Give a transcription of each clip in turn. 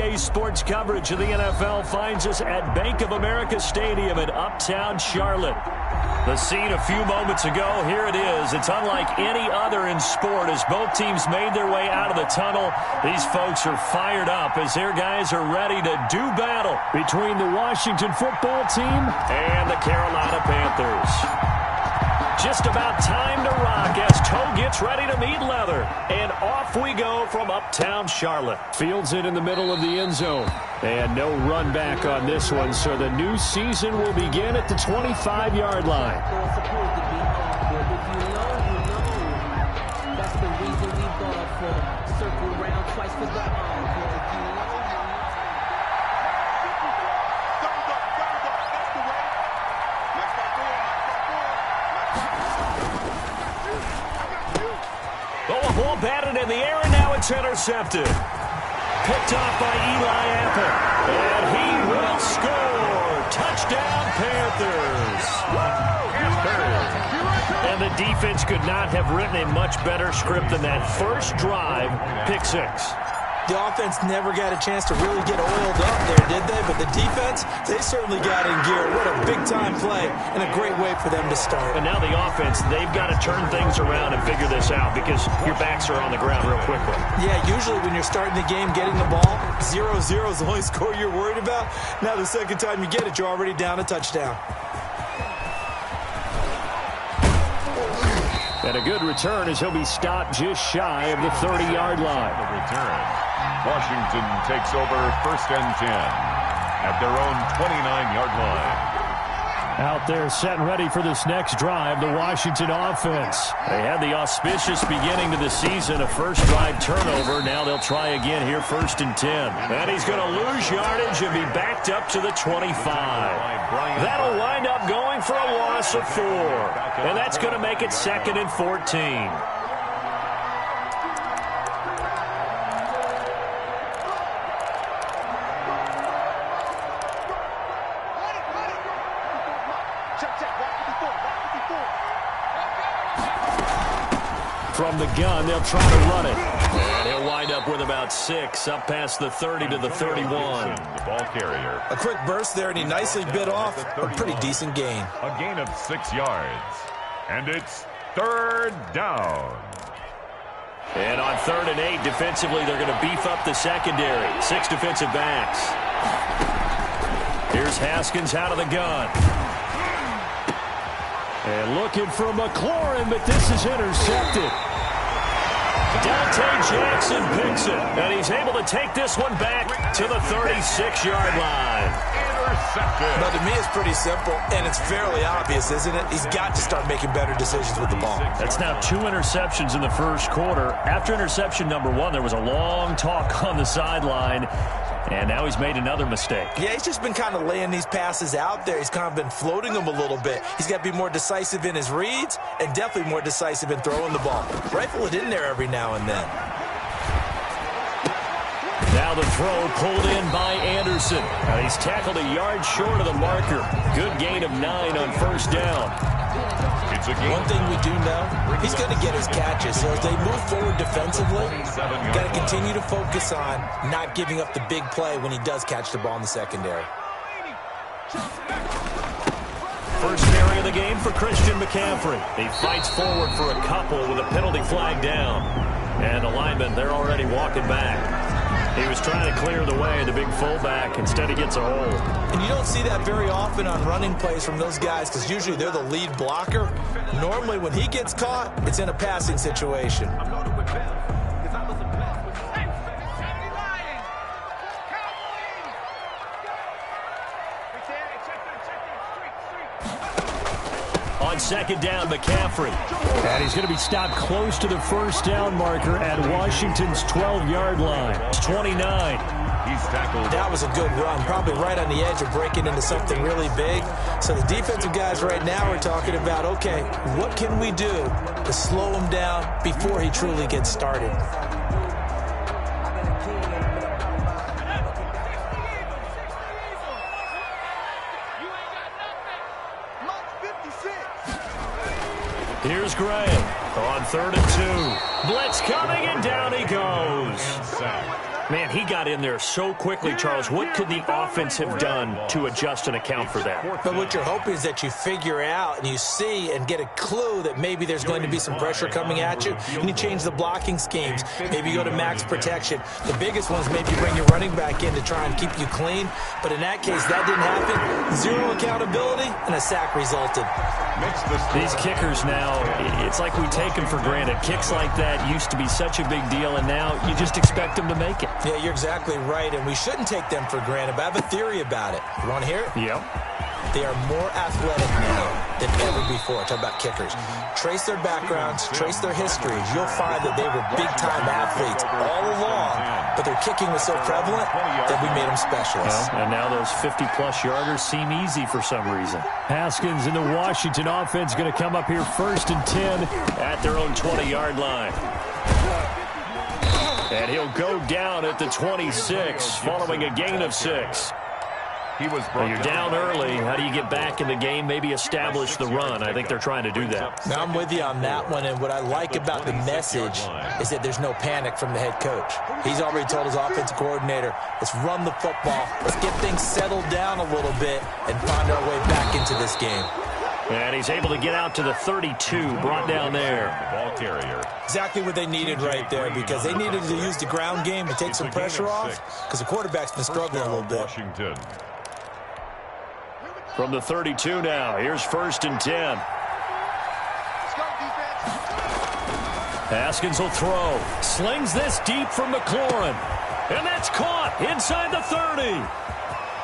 Today's sports coverage of the NFL finds us at Bank of America Stadium in Uptown Charlotte. The scene a few moments ago, here it is. It's unlike any other in sport as both teams made their way out of the tunnel. These folks are fired up as their guys are ready to do battle between the Washington football team and the Carolina Panthers. Just about time to rock as toe gets ready to meet leather. And off we go from Uptown Charlotte. Fields it in the middle of the end zone. And no run back on this one, so the new season will begin at the 25-yard line. That's the reason we bought for circle round twice for the ball batted in the air, and now it's intercepted. Picked off by Eli Apple. And he will score. Touchdown, Panthers. And the defense could not have written a much better script than that first drive, pick six. The offense never got a chance to really get oiled up there, did they? But the defense, they certainly got in gear. What a big-time play and a great way for them to start. And now the offense, they've got to turn things around and figure this out because your backs are on the ground real quickly. Yeah, usually when you're starting the game, getting the ball, 0-0 is the only score you're worried about. Now the second time you get it, you're already down a touchdown. And a good return as he'll be stopped just shy of the 30-yard line. The return. Washington takes over 1st and 10 at their own 29-yard line. Out there set and ready for this next drive, the Washington offense. They had the auspicious beginning to the season, a first drive turnover. Now they'll try again here, 1st and 10. And he's going to lose yardage and be backed up to the 25. That'll wind up going for a loss of 4. And that's going to make it 2nd and 14. From the gun, they'll try to run it. And he'll wind up with about 6, up past the 30 to the 31. The ball carrier. A quick burst there, and he nicely bit off a pretty decent gain. A gain of 6 yards. And it's 3rd down. And on 3rd and 8, defensively, they're going to beef up the secondary. 6 defensive backs. Here's Haskins out of the gun. And looking for McLaurin, but this is intercepted. Dante Jackson picks it, and he's able to take this one back to the 36-yard line. Intercepted. But to me, it's pretty simple, and it's fairly obvious, isn't it? He's got to start making better decisions with the ball. That's now 2 interceptions in the first quarter. After interception number 1, there was a long talk on the sideline. And now he's made another mistake. Yeah, he's just been kind of laying these passes out there. He's kind of been floating them a little bit. He's got to be more decisive in his reads and definitely more decisive in throwing the ball. Rifle it in there every now and then. Now the throw pulled in by Anderson. He's tackled a yard short of the marker. Good gain of 9 on 1st down. One thing we do know, he's going to get his catches. So as they move forward defensively, got to continue to focus on not giving up the big play when he does catch the ball in the secondary. First carry of the game for Christian McCaffrey. He fights forward for a couple with a penalty flag down. And the linemen, they're already walking back. He was trying to clear the way, the big fullback. Instead, he gets a hole. And you don't see that very often on running plays from those guys because usually they're the lead blocker. Normally, when he gets caught, it's in a passing situation. On 2nd down, McCaffrey. And he's going to be stopped close to the 1st down marker at Washington's 12-yard line. It's 29. He's tackled. That was a good run, probably right on the edge of breaking into something really big. So the defensive guys right now are talking about, okay, what can we do to slow him down before he truly gets started? Here's Graham on 3rd and 2. Blitz coming, and down he goes. Man, he got in there so quickly, Charles. What could the offense have done to adjust and account for that? But what you're hoping is that you figure out and you see and get a clue that maybe there's going to be some pressure coming at you, and you change the blocking schemes. Maybe you go to max protection. The biggest one is maybe you bring your running back in to try and keep you clean. But in that case, that didn't happen. Zero accountability, and a sack resulted. These kickers now, it's like we take them for granted. Kicks like that used to be such a big deal, and now you just expect them to make it. Yeah, you're exactly right, and we shouldn't take them for granted, but I have a theory about it. You want to hear it? Yep. They are more athletic now than ever before. Talk about kickers. Trace their backgrounds, trace their histories. You'll find that they were big-time athletes all along, but their kicking was so prevalent that we made them specialists. And now those 50-plus yarders seem easy for some reason. Haskins in the Washington offense going to come up here 1st and 10 at their own 20-yard line. And he'll go down at the 26 following a gain of 6. Well, you're down early. How do you get back in the game? Maybe establish the run. I think they're trying to do that. Now, I'm with you on that one, and what I like about the message is that there's no panic from the head coach. He's already told his offensive coordinator, let's run the football. Let's get things settled down a little bit and find our way back into this game. And he's able to get out to the 32, brought down there. Ball carrier. Exactly what they needed right there, because they needed to use the ground game to take some pressure off, because the quarterback's been struggling a little bit. Washington. From the 32 now, here's 1st and 10. Haskins will throw. Slings this deep from McLaurin. And that's caught inside the 30.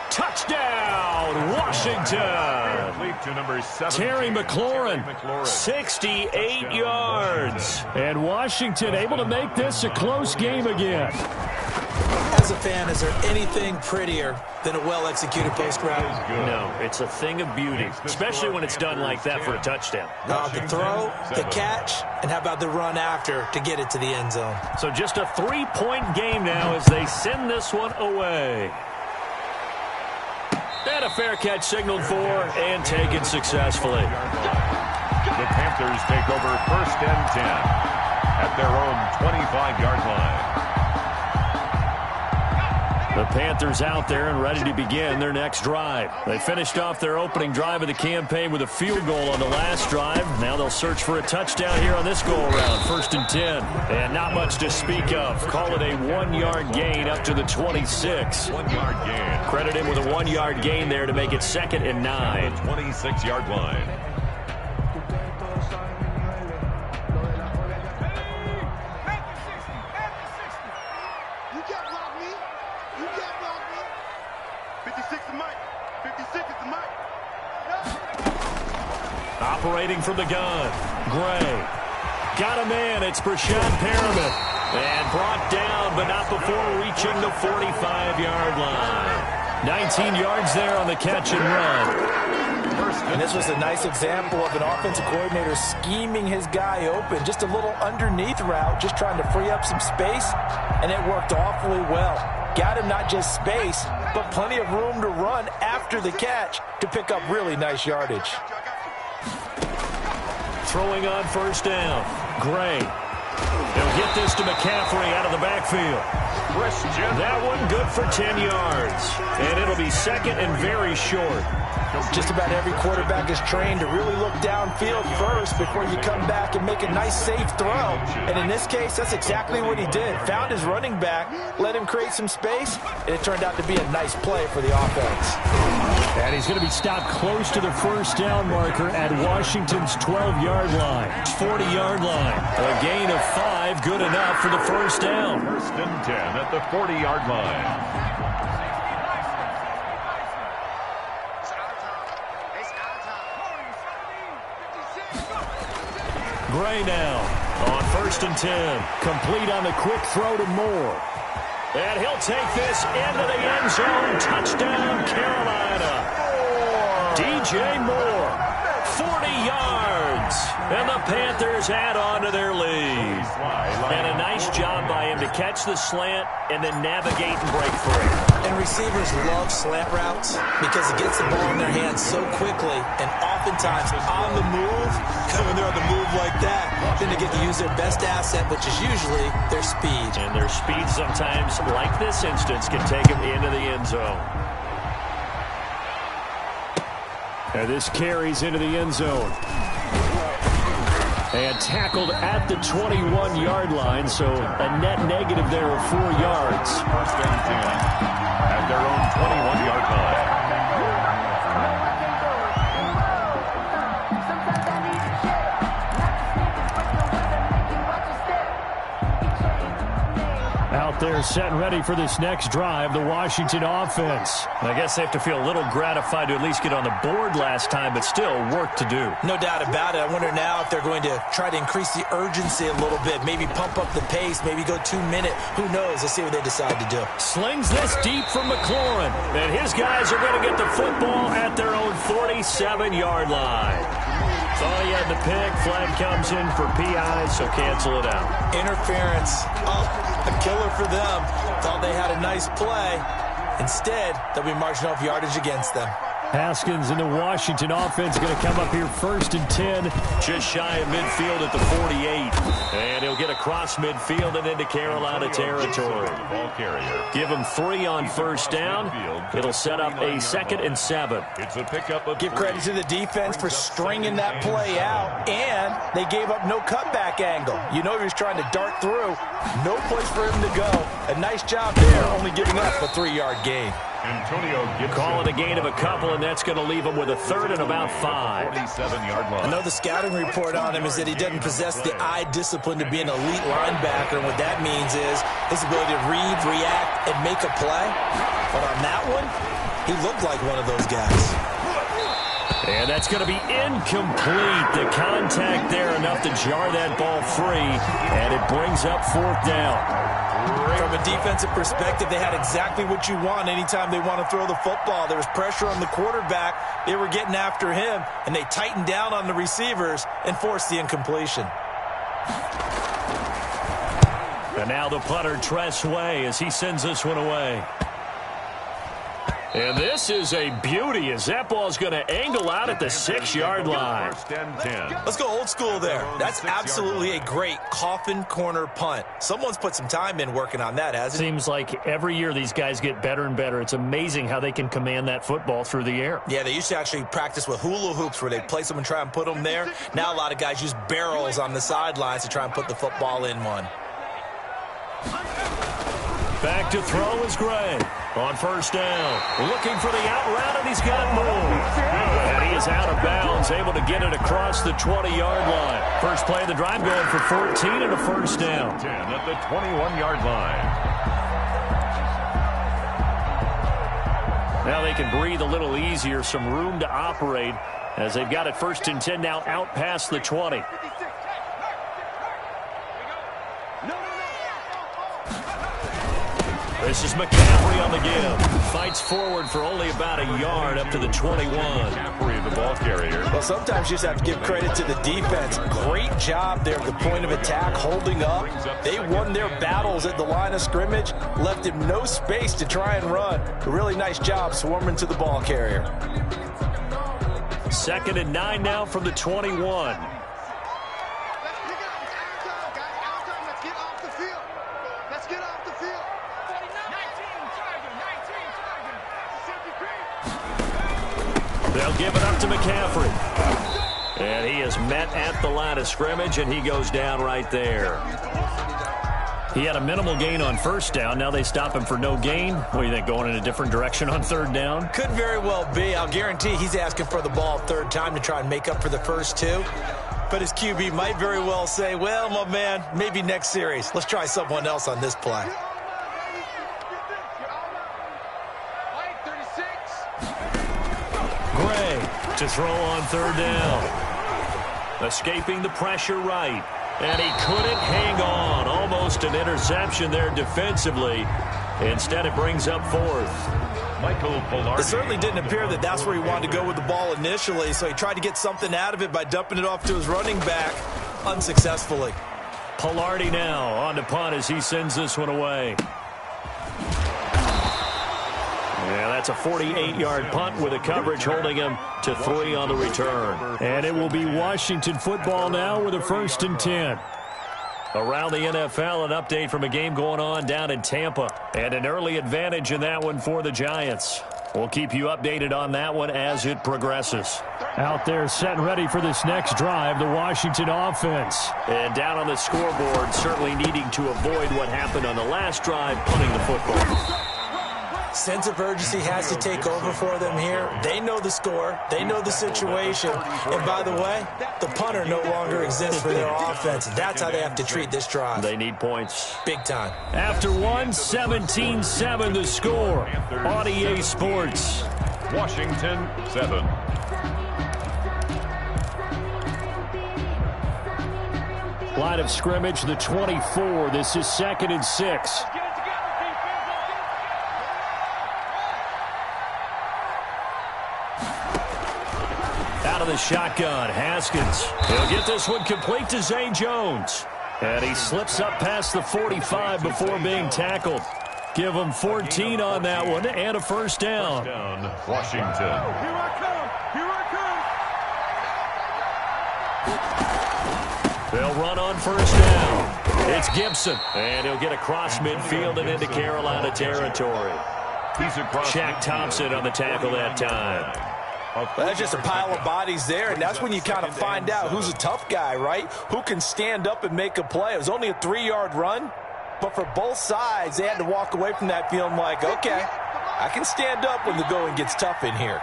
Touchdown, Washington. To number 17, Terry McLaurin, 68 yards. And Washington able to make this a close game again. As a fan, is there anything prettier than a well-executed post route? No, it's a thing of beauty, especially when it's done like that for a touchdown. The throw, the catch, and how about the run after to get it to the end zone? So just a 3-point game now as they send this one away. And a fair catch signaled for and taken successfully. The Panthers take over 1st and 10 at their own 25-yard line. The Panthers out there and ready to begin their next drive. They finished off their opening drive of the campaign with a field goal on the last drive. Now they'll search for a touchdown here on this go-around, 1st and 10. And not much to speak of. Call it a 1-yard gain up to the 26. 1-yard gain. Credit him with a 1-yard gain there to make it 2nd and 9. 26-yard line. Operating from the gun, Gray. Got him in. It's Brashad Perriman. And brought down, but not before reaching the 45-yard line. 19 yards there on the catch and run. And this was a nice example of an offensive coordinator scheming his guy open. Just a little underneath route, just trying to free up some space, and it worked awfully well. Got him not just space, but plenty of room to run after the catch to pick up really nice yardage. Throwing on 1st down. Gray. He'll get this to McCaffrey out of the backfield. That one good for 10 yards. And it'll be 2nd and very short. Just about every quarterback is trained to really look downfield first before you come back and make a nice, safe throw. And in this case, that's exactly what he did. Found his running back, let him create some space, and it turned out to be a nice play for the offense. And he's going to be stopped close to the 1st down marker at Washington's 12-yard line. 40-yard line. A gain of 5, good enough for the 1st down. 1st and 10 at the 40-yard line. Gray now on 1st and 10. Complete on the quick throw to Moore. And he'll take this into the end zone. Touchdown, Carolina. DJ Moore, 40 yards. And the Panthers add on to their lead. And a nice job by him to catch the slant and then navigate and break free. And receivers love slant routes because it gets the ball in their hands so quickly and often oftentimes on the move, when they're on the move like that, then they get to use their best asset, which is usually their speed. And their speed sometimes, like this instance, can take them into the end zone. And this carries into the end zone. And tackled at the 21-yard line, so a net negative there of 4 yards. First and 10 at their own 21-yard line. Out there set and ready for this next drive, the Washington offense. I guess they have to feel a little gratified to at least get on the board last time, but still work to do. No doubt about it. I wonder now if they're going to try to increase the urgency a little bit, maybe pump up the pace, maybe go 2-minute. Who knows? Let's see what they decide to do. Slings this deep from McLaurin, and his guys are going to get the football at their own 47-yard line. Thought he had the pick. Flag comes in for PI, so cancel it out. Interference. Oh, a killer for them. Thought they had a nice play. Instead, they'll be marching off yardage against them. Haskins and the Washington offense going to come up here first and 10. Just shy of midfield at the 48. And he'll get across midfield and into Carolina territory. Ball carrier. Give him 3 on first down. It'll set up a 2nd and 7. It's a pickup of Give credit to the defense for stringing that play out, and they gave up no cutback angle. You know he was trying to dart through. No place for him to go. A nice job there, only giving up a 3-yard gain. Antonio Gibson. Call it a gain of a couple, and that's going to leave him with a 3rd and about 5. 47-yard line. I know the scouting report on him is that he doesn't possess the eye discipline to be an elite linebacker, and what that means is his ability to read, react, and make a play. But on that one, he looked like one of those guys. And that's going to be incomplete. The contact there enough to jar that ball free, and it brings up 4th down. From a defensive perspective, they had exactly what you want anytime they want to throw the football. There was pressure on the quarterback. They were getting after him, and they tightened down on the receivers and forced the incompletion. And now the punter, Tress Way, as he sends this one away. And this is a beauty as that ball's going to angle out at the 6-yard line. First and 10. Let's go old school there. That's absolutely a great coffin corner punt. Someone's put some time in working on that, hasn't it? Seems like every year these guys get better and better. It's amazing how they can command that football through the air. Yeah, they used to actually practice with hula hoops where they place them and try and put them there. Now a lot of guys use barrels on the sidelines to try and put the football in one. Back to throw is Gray. On first down, looking for the out route, and he's got it moved. And he is out of bounds, able to get it across the 20-yard line. First play of the drive going for 14 and a first down. 10 at the 21-yard line. Now they can breathe a little easier, some room to operate as they've got it first and 10 now out past the 20. This is McCaffrey on the give. Fights forward for only about a yard up to the 21. McCaffrey, the ball carrier. Well, sometimes you just have to give credit to the defense. Great job there at the point of attack, holding up. They won their battles at the line of scrimmage, left him no space to try and run. A really nice job swarming to the ball carrier. 2nd and 9 now from the 21. They'll give it up to McCaffrey. And he is met at the line of scrimmage, and he goes down right there. He had a minimal gain on first down. Now they stop him for no gain. What do you think, going in a different direction on 3rd down? Could very well be. I'll guarantee he's asking for the ball 3rd time to try and make up for the first 2. But his QB might very well say, well, my man, maybe next series. Let's try someone else on this play. Gray to throw on 3rd down. Escaping the pressure right. And he couldn't hang on. Almost an interception there defensively. Instead, it brings up 4th. Michael Polardi. It certainly didn't appear that that's where he wanted to go with the ball initially, so he tried to get something out of it by dumping it off to his running back unsuccessfully. Polardi now on to punt as he sends this one away. Yeah, that's a 48-yard punt with a coverage holding him to 3 on the return. And it will be Washington football now with a 1st and 10. Around the NFL, an update from a game going on down in Tampa. And an early advantage in that one for the Giants. We'll keep you updated on that one as it progresses. Out there set and ready for this next drive, the Washington offense. And down on the scoreboard, certainly needing to avoid what happened on the last drive, punting the football. Sense of urgency has to take over for them here. They know the score. They know the situation. And by the way, the punter no longer exists for their offense. That's how they have to treat this drive. They need points. Big time. After 17-7 the score on EA Sports. Washington 7. Line of scrimmage, the 24. This is 2nd and 6. Out of the shotgun, Haskins. He'll get this one complete to Zay Jones. And he slips up past the 45 before being tackled. Give him 14 on that one and a 1st down. Washington. Here I come. Here I come. They'll run on 1st down. It's Gibson. And he'll get across midfield and into Carolina territory. He's across. Shaq Thompson on the tackle that time. Well, that's just a pile of bodies there, and that's when you kind of find out who's a tough guy, right? Who can stand up and make a play. It was only a 3-yard run, but for both sides, they had to walk away from that feeling like, okay, I can stand up when the going gets tough in here.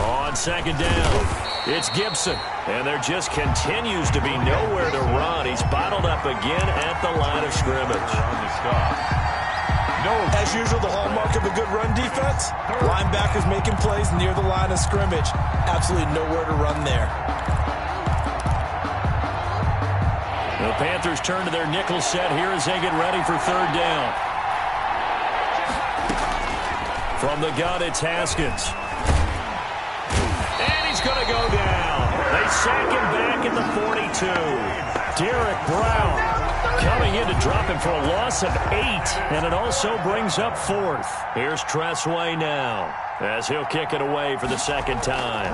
On 2nd down, it's Gibson, and there just continues to be nowhere to run. He's bottled up again at the line of scrimmage. On the stop. As usual, the hallmark of a good run defense, linebackers making plays near the line of scrimmage. Absolutely nowhere to run there. The Panthers turn to their nickel set here as they get ready for 3rd down. From the gun, it's Haskins. And he's going to go down. They sack him back at the 42. Derek Brown coming in to drop him for a loss of 8, and it also brings up 4th. Here's Tressway now as he'll kick it away for the 2nd time.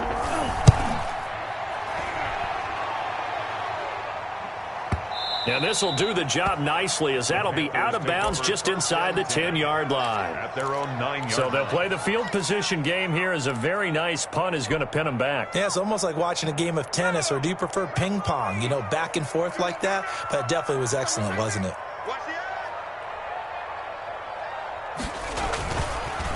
And this will do the job nicely as that'll be out of bounds just inside the 10-yard line. At their own 9-yard So they'll line. play the field position game here as a very nice punt is going to pin them back. Yeah, it's almost like watching a game of tennis, or do you prefer ping pong, you know, back and forth like that? But it definitely was excellent, wasn't it?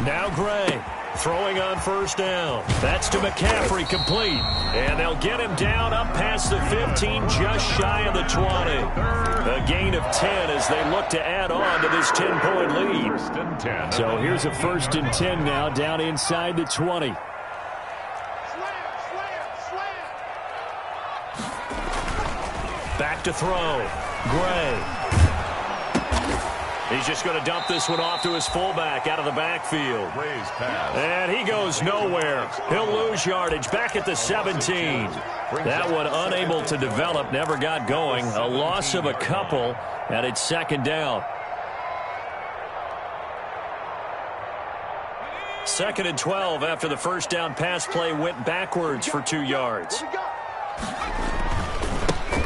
Now Gray throwing on 1st down. That's to McCaffrey, complete. And they'll get him down up past the 15, just shy of the 20. A gain of 10 as they look to add on to this 10-point lead. 1st and 10. So here's a 1st and 10 now, down inside the 20. Back to throw. Gray. He's just going to dump this one off to his fullback out of the backfield. Gray's pass. And he goes nowhere. He'll lose yardage back at the 17. That one unable to develop, never got going. A loss of a couple, and it's 2nd down. 2nd and 12 after the 1st down pass play went backwards for 2 yards.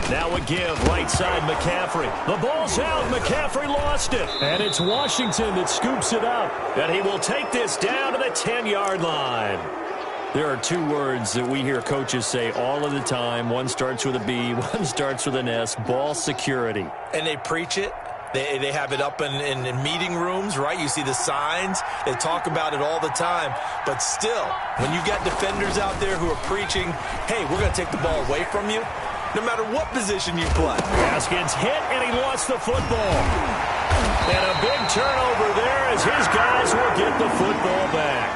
Now a give, right side McCaffrey. The ball's out, McCaffrey lost it. And it's Washington that scoops it up. And he will take this down to the 10-yard line. There are 2 words that we hear coaches say all of the time. One starts with a B, one starts with an S, ball security. And they preach it. They have it up in meeting rooms, right? You see the signs. They talk about it all the time. But still, when you got defenders out there who are preaching, hey, we're going to take the ball away from you, no matter what position you play. Haskins hit, and he lost the football. And a big turnover there as his guys will get the football back.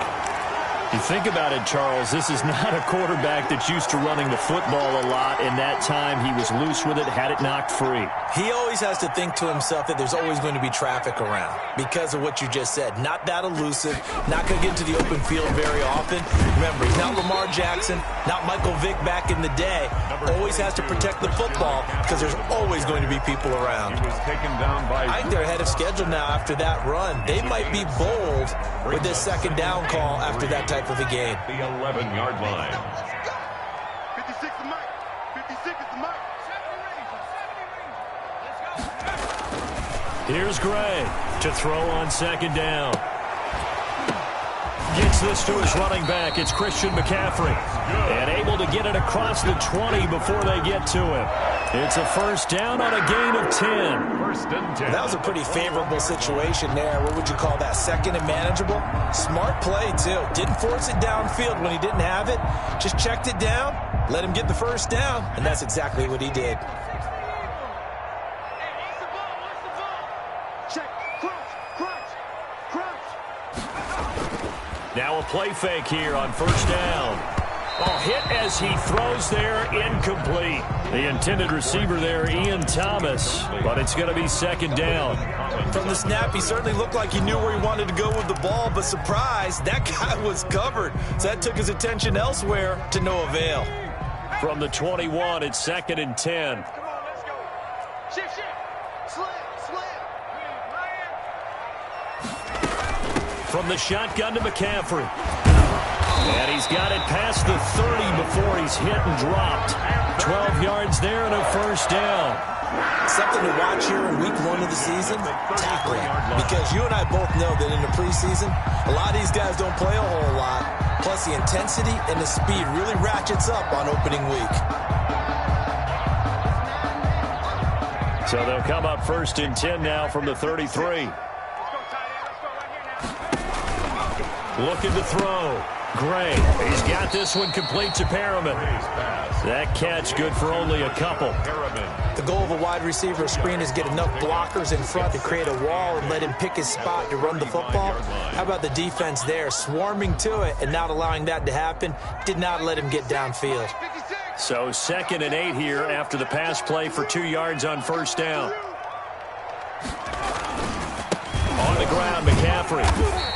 You think about it, Charles, this is not a quarterback that's used to running the football a lot. In that time, he was loose with it, had it knocked free. He always has to think to himself that there's always going to be traffic around because of what you just said. Not that elusive, not going to get into the open field very often. Remember, he's not Lamar Jackson, not Michael Vick back in the day. Always has to protect the football because there's always going to be people around. He was taken down by... I think they're ahead of schedule now after that run. They might be bold with this second down call after that type of a game. The 11-yard line. 56 is Mike. 56 is the Mike. Here's Gray to throw on second down. Gets this to his running back. It's Christian McCaffrey. And able to get it across the 20 before they get to him. It's a first down on a gain of 10. First and 10. That was a pretty favorable situation there. What would you call that? Second and manageable? Smart play, too. Didn't force it downfield when he didn't have it. Just checked it down, let him get the first down, and that's exactly what he did. Check. Crunch. Now a play fake here on first down. Oh, hit as he throws there, incomplete. The intended receiver there, Ian Thomas, but it's going to be second down. From the snap, he certainly looked like he knew where he wanted to go with the ball, but surprise, that guy was covered. So that took his attention elsewhere to no avail. From the 21, it's second and 10. Come on, let's go. Shift. Slam. From the shotgun to McCaffrey. And he's got it past the 30 before he's hit and dropped. 12 yards there and a first down. Something to watch here in week 1 of the season, tackling. Because you and I both know that in the preseason, a lot of these guys don't play a whole lot. Plus the intensity and the speed really ratchets up on opening week. So they'll come up first and 10 now from the 33. Looking to throw. Gray, he's got this one complete to Perriman. That catch good for only a couple. The goal of a wide receiver screen is get enough blockers in front to create a wall and let him pick his spot to run the football. How about the defense there, swarming to it and not allowing that to happen? Did not let him get downfield. So second and 8 here after the pass play for 2 yards on first down. On the ground, McCaffrey.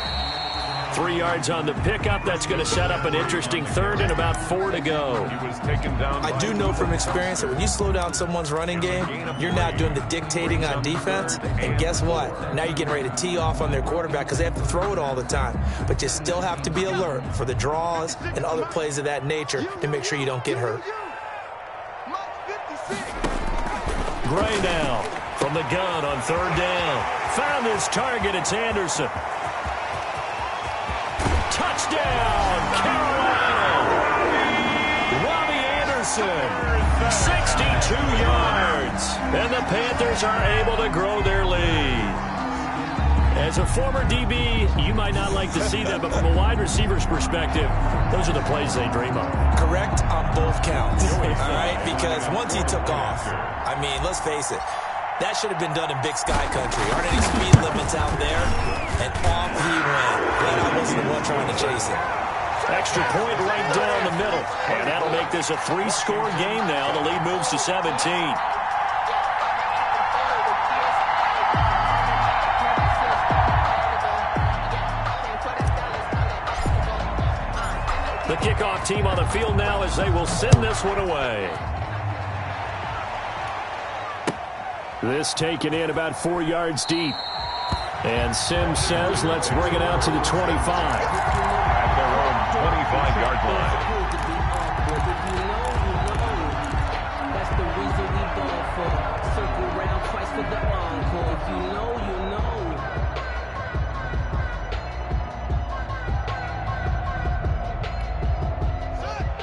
3 yards on the pickup. That's going to set up an interesting third and about 4 to go. He was taken down. I do know from experience that when you slow down someone's running game, you're not doing the dictating on defense. And guess what? Now you're getting ready to tee off on their quarterback because they have to throw it all the time. But you still have to be alert for the draws and other plays of that nature to make sure you don't get hurt. Gray now from the gun on third down. Found his target. It's Anderson. Touchdown, Carolina! Robbie Anderson, 62 yards. And the Panthers are able to grow their lead. As a former DB, you might not like to see that, but from a wide receiver's perspective, those are the plays they dream of. Correct on both counts, all right? Because once he took off, I mean, let's face it, that should have been done in Big Sky Country. Aren't any speed limits out there? And off he went. Glad I wasn't the one trying to chase him. Extra point right down the middle. And that'll make this a 3-score game now. The lead moves to 17. The kickoff team on the field now as they will send this one away. This taken in about 4 yards deep. And Sims says, let's bring it out to the 25. At their own 25-yard line. That's the reason we go for circle round twice for the encore. If you know, you know.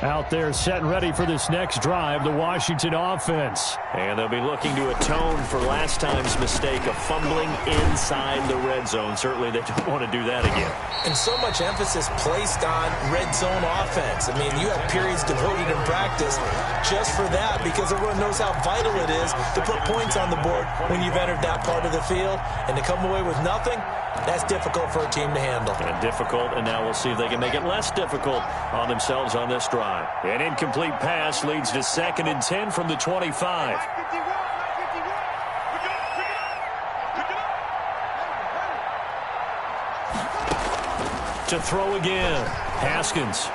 Out there set and ready for this next drive, the Washington offense. And they'll be looking to atone for last time's mistake of fumbling inside the red zone. Certainly they don't want to do that again. And so much emphasis placed on red zone offense. I mean, you have periods devoted in practice just for that because everyone knows how vital it is to put points on the board when you've entered that part of the field. And to come away with nothing, that's difficult for a team to handle. And difficult, and now we'll see if they can make it less difficult on themselves on this drive. An incomplete pass leads to 2nd and 10 from the 25. To throw again, Haskins.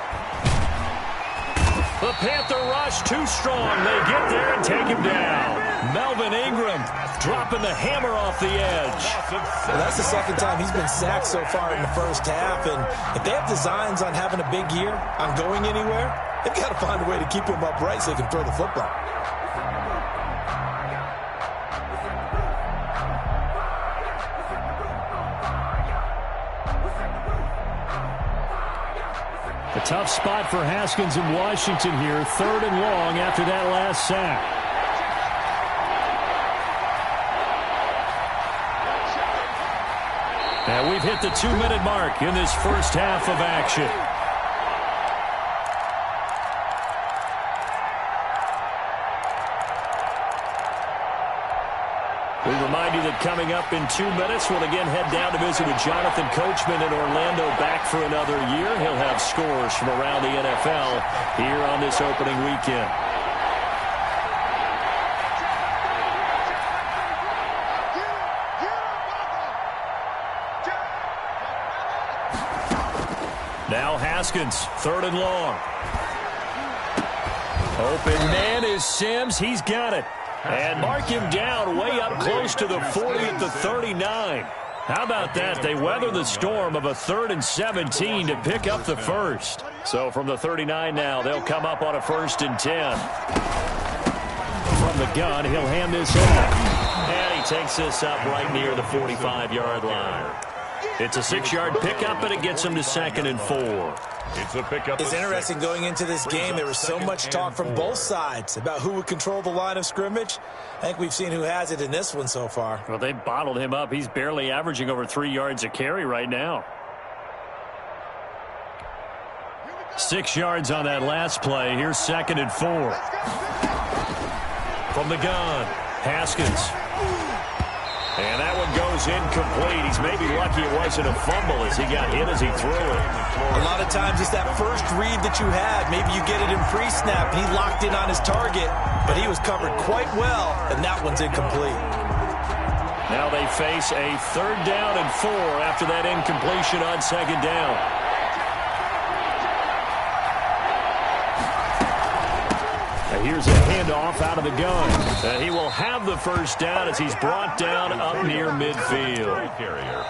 The Panther rush too strong. They get there and take him down. Melvin Ingram dropping the hammer off the edge. Well, that's the second time he's been sacked so far in the first half. And if they have designs on having a big year, on going anywhere, they've got to find a way to keep him upright so they can throw the football. A tough spot for Haskins in Washington here. 3rd and long after that last sack. And we've hit the 2-minute mark in this first half of action. We remind you that coming up in 2 minutes, we'll again head down to visit with Jonathan Coachman in Orlando, back for another year. He'll have scores from around the NFL here on this opening weekend. Now Haskins, 3rd and long. Open man is Sims. He's got it. And mark him down way up close to the 40 at the 39. How about that? They weather the storm of a 3rd and 17 to pick up the first. So from the 39 now, they'll come up on a 1st and 10. From the gun, he'll hand this off. And he takes this up right near the 45-yard line. It's a 6-yard pickup, and it gets him to 2nd and 4. It's a pickup. It's interesting going into this game. There was so much talk from both sides about who would control the line of scrimmage. I think we've seen who has it in this one so far. Well, they bottled him up. He's barely averaging over 3 yards a carry right now. 6 yards on that last play. Here's 2nd and 4. From the gun, Haskins. And that one goes incomplete. He's maybe lucky it wasn't a fumble as he got hit as he threw it. A lot of times it's that first read that you had. Maybe you get it in pre-snap and he locked in on his target, but he was covered quite well, and that one's incomplete. Now they face a 3rd down and 4 after that incompletion on 2nd down. Here's a handoff out of the gun. He will have the first down as he's brought down up near midfield.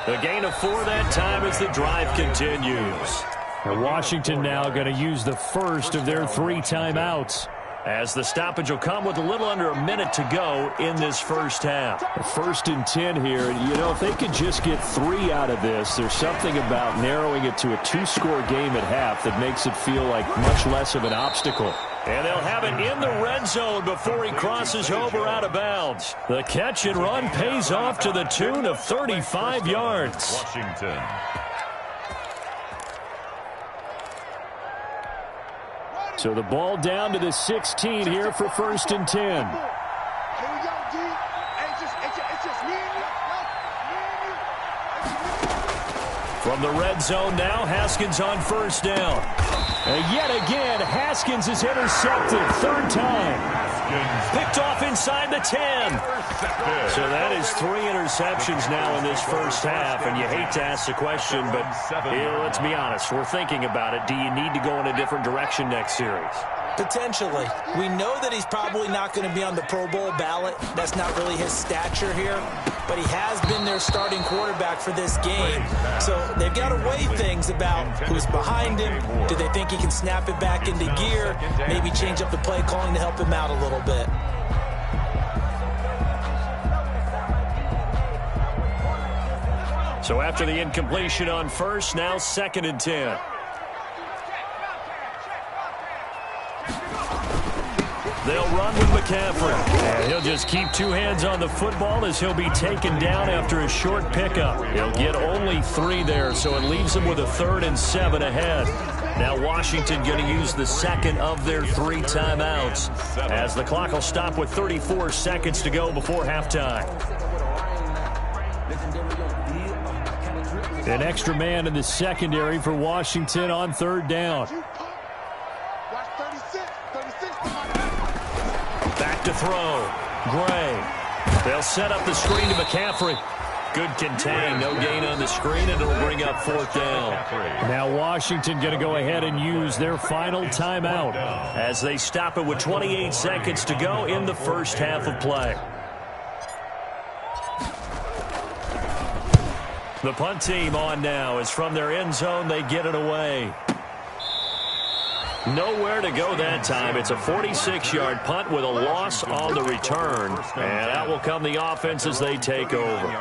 The gain of 4 that time as the drive continues. And Washington now going to use the first of their 3 timeouts, as the stoppage will come with a little under a minute to go in this first half. 1st and 10 here. You know, if they could just get 3 out of this, there's something about narrowing it to a 2-score game at half that makes it feel like much less of an obstacle. And they'll have it in the red zone before he crosses over out of bounds. The catch and run pays off to the tune of 35 yards. Washington. So the ball down to the 16 here for 1st and 10. Here we go, D. Hey, it's just me and you. From the red zone now, Haskins on 1st down. And yet again, Haskins is intercepted. 3rd time. Picked off inside the 10. So that is 3 interceptions now in this first half. And you hate to ask the question, but let's be honest. We're thinking about it. Do you need to go in a different direction next series? Potentially. We know that he's probably not going to be on the Pro Bowl ballot. That's not really his stature here. But he has been their starting quarterback for this game. So they've got to weigh things about who's behind him. Do they think he can snap it back into gear? Maybe change up the play calling to help him out a little bit. So after the incompletion on 1st, now 2nd and 10. They'll run with McCaffrey. And he'll just keep two hands on the football as he'll be taken down after a short pickup. He'll get only 3 there, so it leaves him with a 3rd and 7 ahead. Now Washington going to use the second of their 3 timeouts as the clock will stop with 34 seconds to go before halftime. An extra man in the secondary for Washington on 3rd down. Back to throw. Gray. They'll set up the screen to McCaffrey. Good contain. No gain on the screen, and it'll bring up 4th down. Now Washington going to go ahead and use their final timeout as they stop it with 28 seconds to go in the first half of play. The punt team on now is from their end zone. They get it away. Nowhere to go that time. It's a 46-yard punt with a loss on the return. And out will come the offense as they take over.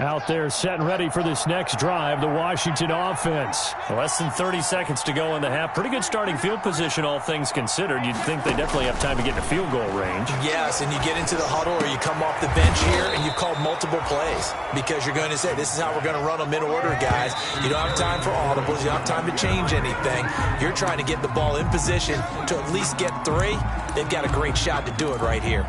Out there set and ready for this next drive, the Washington offense. Less than 30 seconds to go in the half. Pretty good starting field position, all things considered. You'd think they definitely have time to get to field goal range. Yes, and you get into the huddle or you come off the bench here and you've called multiple plays because you're going to say, this is how we're going to run them in order, guys. You don't have time for audibles. You don't have time to change anything. You're trying to get the ball in position to at least get 3. They've got a great shot to do it right here.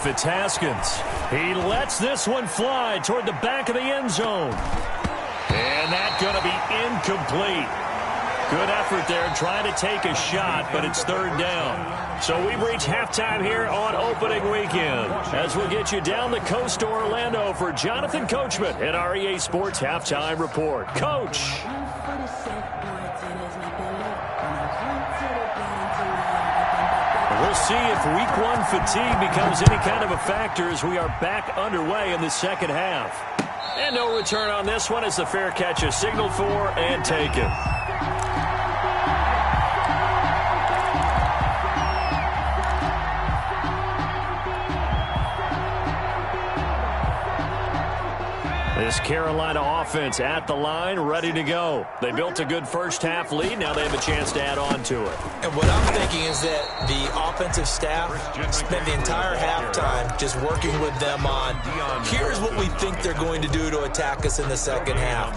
It's Haskins. He lets this one fly toward the back of the end zone. And that's going to be incomplete. Good effort there trying to take a shot, but it's 3rd down. So we've reached halftime here on opening weekend as we'll get you down the coast to Orlando for Jonathan Coachman at our EA Sports Halftime Report. Coach. We'll see if week 1 fatigue becomes any kind of a factor as we are back underway in the second half. And no return on this one as the fair catch is signaled for and taken. This Carolina offense at the line, ready to go. They built a good first half lead. Now they have a chance to add on to it. And what I'm thinking is that the offensive staff spent the entire halftime just working with them on, here's what we think they're going to do to attack us in the second half.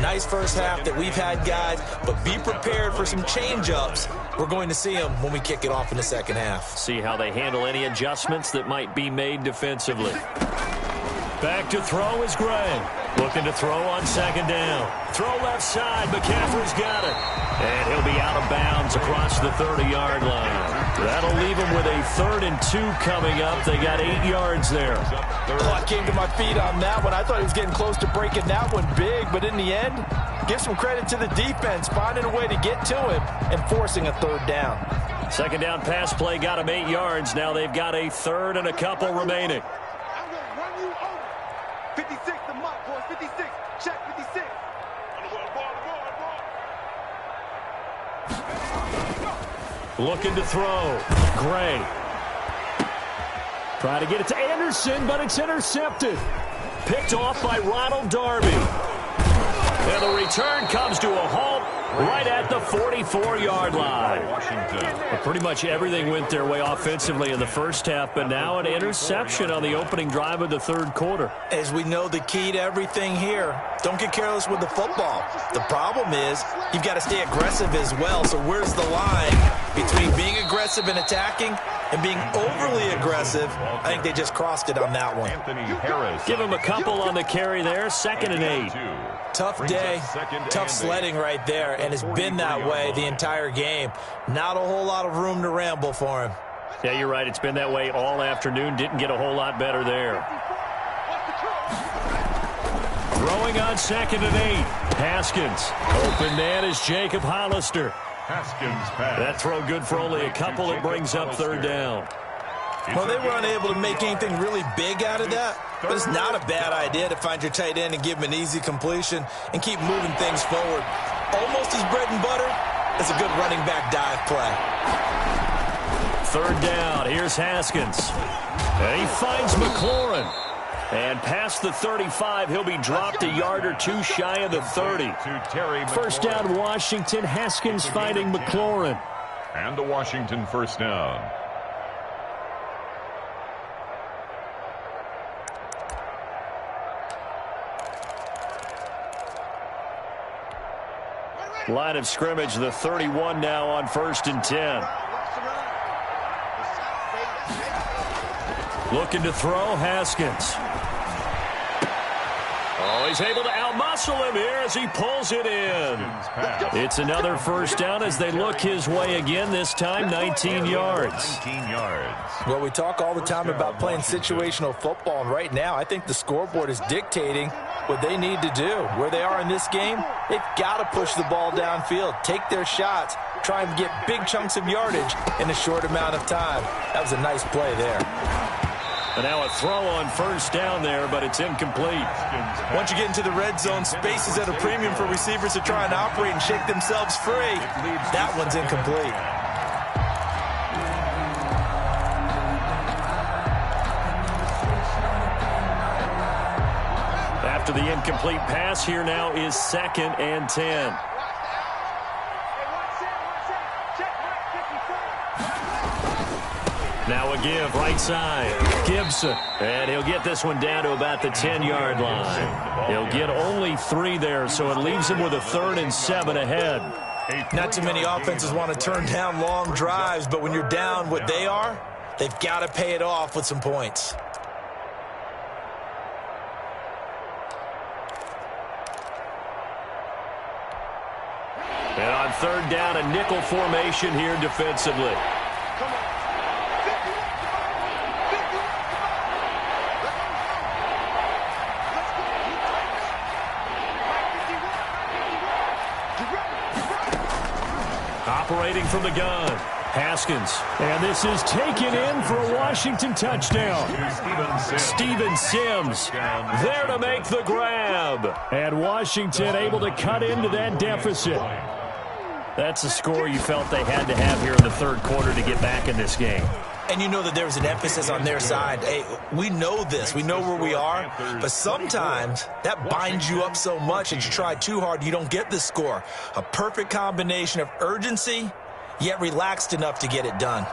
Nice first half that we've had, guys, but be prepared for some change-ups. We're going to see them when we kick it off in the second half. See how they handle any adjustments that might be made defensively. Back to throw is Gray. Looking to throw on 2nd down. Throw left side. McCaffrey's got it. And he'll be out of bounds across the 30-yard line. That'll leave him with a 3rd and 2 coming up. They got 8 yards there. Oh, I came to my feet on that one. I thought he was getting close to breaking that one big, but in the end, give some credit to the defense, finding a way to get to him and forcing a 3rd down. 2nd down pass play got him 8 yards. Now they've got a 3rd and a couple remaining. 56, the mark, boys. 56. Check 56. Looking to throw. Gray. Try to get it to Anderson, but it's intercepted. Picked off by Ronald Darby. And the return comes to a halt right at the 44-yard line. But pretty much everything went their way offensively in the first half, but now an interception on the opening drive of the 3rd quarter. As we know, the key to everything here, don't get careless with the football. The problem is you've got to stay aggressive as well. So where's the line between being aggressive and attacking and being overly aggressive. I think they just crossed it on that one. Give him a couple on the carry there. 2nd and 8. Tough day, tough sledding right there, and it's been that way the entire game. Not a whole lot of room to ramble for him. Yeah, you're right. It's been that way all afternoon. Didn't get a whole lot better there. Throwing on 2nd and 8. Haskins. Open man is Jacob Hollister. Haskins pass. That throw good for only a couple. It brings up 3rd down. Well, they were unable to make anything really big out of that, but it's not a bad idea to find your tight end and give him an easy completion and keep moving things forward. Almost as bread and butter as a good running back dive play. 3rd down. Here's Haskins. And he finds McLaurin. And past the 35, he'll be dropped a yard or two shy of the 30. 1st down, Washington. Haskins finding McLaurin. And the Washington 1st down. Line of scrimmage, the 31 now on 1st and 10. Looking to throw, Haskins. Oh, he's able to outmuscle him here as he pulls it in. It's another 1st down as they look his way again, this time 19 yards. 19 yards. Well, we talk all the time about playing situational football, and right now I think the scoreboard is dictating what they need to do. Where they are in this game, they've got to push the ball downfield, take their shots, try and get big chunks of yardage in a short amount of time. That was a nice play there. And now a throw on 1st down there, but it's incomplete. Once you get into the red zone, space is at a premium for receivers to try and operate and shake themselves free. That one's incomplete. After the incomplete pass, here now is 2nd and 10. Now a give, right side. Gibson. And he'll get this one down to about the 10-yard line. He'll get only 3 there, so it leaves him with a 3rd and 7 ahead. Not too many offenses want to turn down long drives, but when you're down what they are, they've got to pay it off with some points. And on 3rd down, a nickel formation here defensively. Operating from the gun, Haskins. And this is taken in for a Washington touchdown. Steven Sims there to make the grab. And Washington able to cut into that deficit. That's a score you felt they had to have here in the 3rd quarter to get back in this game. And you know that there was an emphasis on their side. Hey, we know this. We know where we are. But sometimes that binds you up so much that you try too hard, you don't get the score. A perfect combination of urgency, yet relaxed enough to get it done.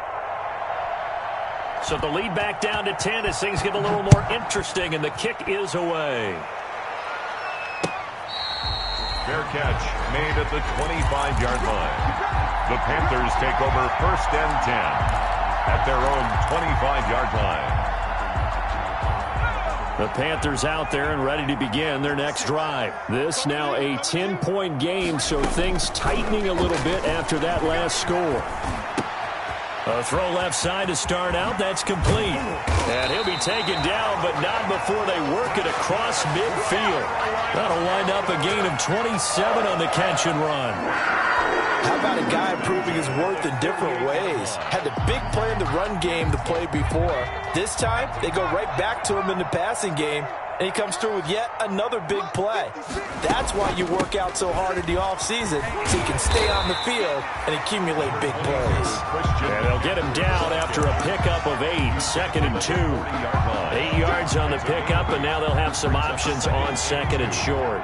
So the lead back down to 10 as things get a little more interesting, and the kick is away. Fair catch made at the 25-yard line. The Panthers take over 1st and 10 at their own 25-yard line. The Panthers out there and ready to begin their next drive. This now a 10-point game, so things tightening a little bit after that last score. A throw left side to start out. That's complete. And he'll be taken down, but not before they work it across midfield. That'll wind up a gain of 27 on the catch and run. How about a guy proving his worth in different ways? Had the big play in the run game the play before. This time, they go right back to him in the passing game, and he comes through with yet another big play. That's why you work out so hard in the offseason, so you can stay on the field and accumulate big plays. And they'll get him down after a pickup of 8, 2nd and 2. 8 yards on the pickup, and now they'll have some options on 2nd and short.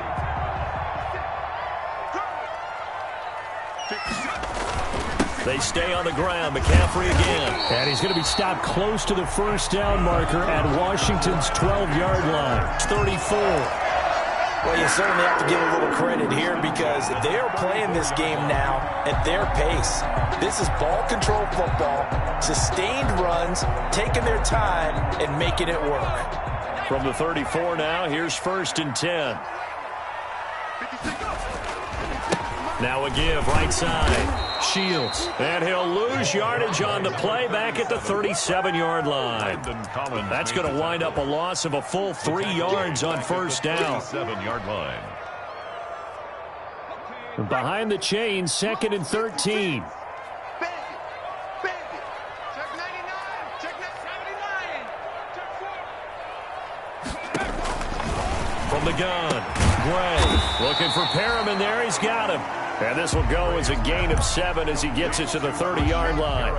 They stay on the ground. McCaffrey again. And he's going to be stopped close to the 1st down marker at Washington's 12-yard line. 34. Well, you certainly have to give a little credit here because they are playing this game now at their pace. This is ball control football, sustained runs, taking their time, and making it work. From the 34 now, here's 1st and 10. Now a give, right side. Shields. And he'll lose yardage on the play back at the 37-yard line. That's going to wind up a loss of a full 3 yards on 1st down. 7-yard line. Behind the chain, 2nd and 13. From the gun, Gray looking for Perriman there. He's got him. And this will go as a gain of 7 as he gets it to the 30-yard line.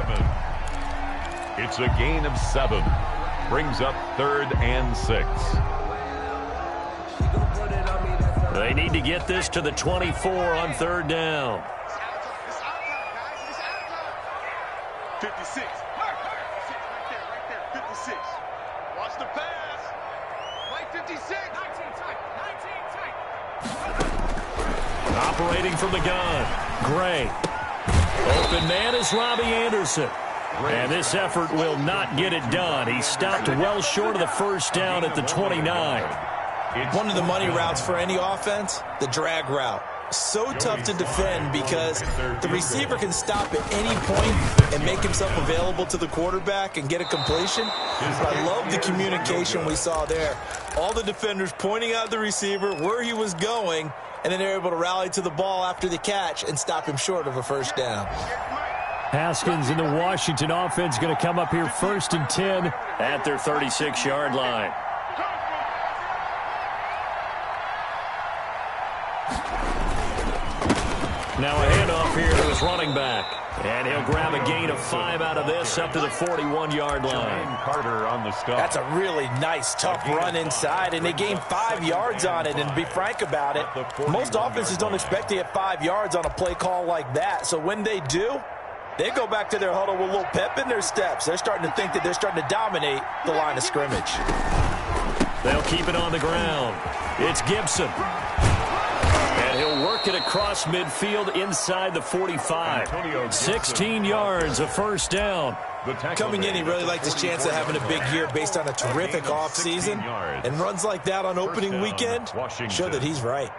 It's a gain of 7. Brings up 3rd and 6. They need to get this to the 24 on 3rd down. 56. Right there. 56. Watch the pass. Right 56. 19 tight. Operating from the gun, Gray. Open man is Robbie Anderson. And this effort will not get it done. He stopped well short of the 1st down at the 29. One of the money routes for any offense, the drag route. So tough to defend because the receiver can stop at any point and make himself available to the quarterback and get a completion. But I love the communication we saw there. All the defenders pointing out the receiver, where he was going, and then they're able to rally to the ball after the catch and stop him short of a 1st down. Haskins in the Washington offense going to come up here 1st and 10 at their 36-yard line. Now a handoff here to his running back. And he'll grab a gain of 5 out of this up to the 41-yard line. Carter on the stop. That's a really nice, tough run inside, and they gained 5 yards on it. And to be frank about it, most offenses don't expect to get 5 yards on a play call like that. So when they do, they go back to their huddle with a little pep in their steps. They're starting to think that they're starting to dominate the line of scrimmage. They'll keep it on the ground. It's Gibson. And he'll work it across midfield inside the 45. 16 yards, a 1st down. Coming in, he really liked his chance of having a big year based on a terrific offseason. And runs like that on opening weekend show that he's right.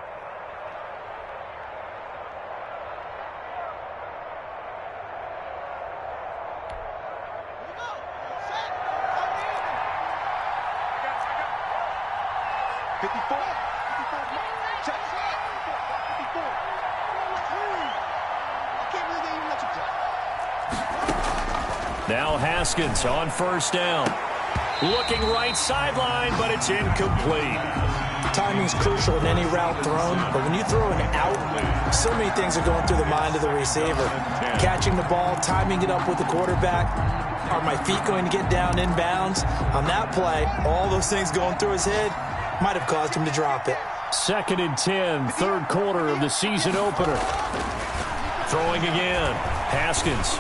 Now Haskins on 1st down. Looking right sideline, but it's incomplete. Timing's crucial in any route thrown, but when you throw an out, so many things are going through the mind of the receiver. Catching the ball, timing it up with the quarterback. Are my feet going to get down inbounds? On that play, all those things going through his head might have caused him to drop it. 2nd and 10, 3rd quarter of the season opener. Throwing again, Haskins.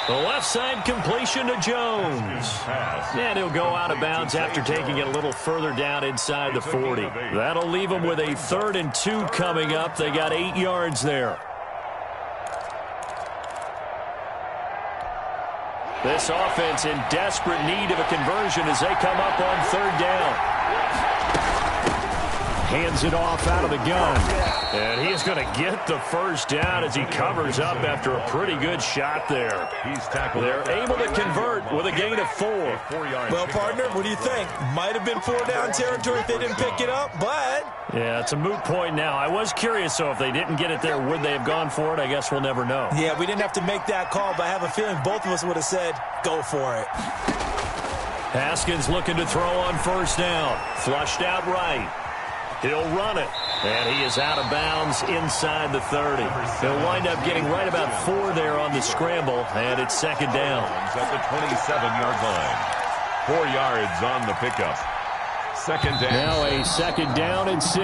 The left side completion to Jones. And he'll go out of bounds after taking it a little further down inside the 40. That'll leave them with a 3rd and 2 coming up. They got 8 yards there. This offense in desperate need of a conversion as they come up on 3rd down. Hands it off out of the gun. And he's going to get the 1st down as he covers up after a pretty good shot there. They're able to convert with a gain of 4. Well, partner, what do you think? Might have been 4 down territory if they didn't pick it up, but... Yeah, it's a moot point now. I was curious, so if they didn't get it there, would they have gone for it? I guess we'll never know. Yeah, we didn't have to make that call, but I have a feeling both of us would have said, go for it. Haskins looking to throw on 1st down. Flushed out right. He'll run it, and he is out of bounds inside the 30. He'll wind up getting right about 4 there on the scramble, and it's 2nd down. At the 27-yard line. 4 yards on the pickup. 2nd down. Now a 2nd down and 6.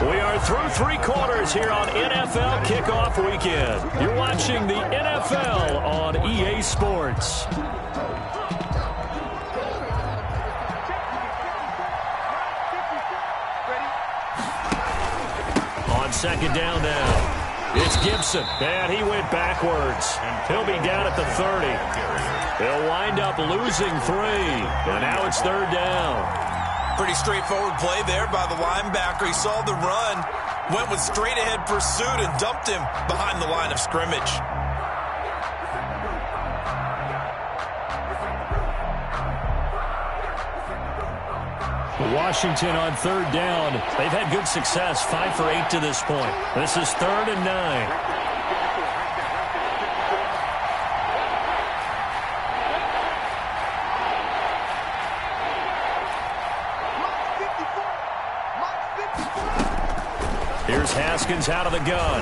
We are through 3 quarters here on NFL Kickoff Weekend. You're watching the NFL on EA Sports. second down now. It's Gibson, and he went backwards. He'll be down at the 30. They'll wind up losing 3, and now it's third down. Pretty straightforward play there by the linebacker. He saw the run, went with straight-ahead pursuit, and dumped him behind the line of scrimmage. Washington on third down. They've had good success, 5 for 8 to this point. This is 3rd and 9. Here's Haskins out of the gun.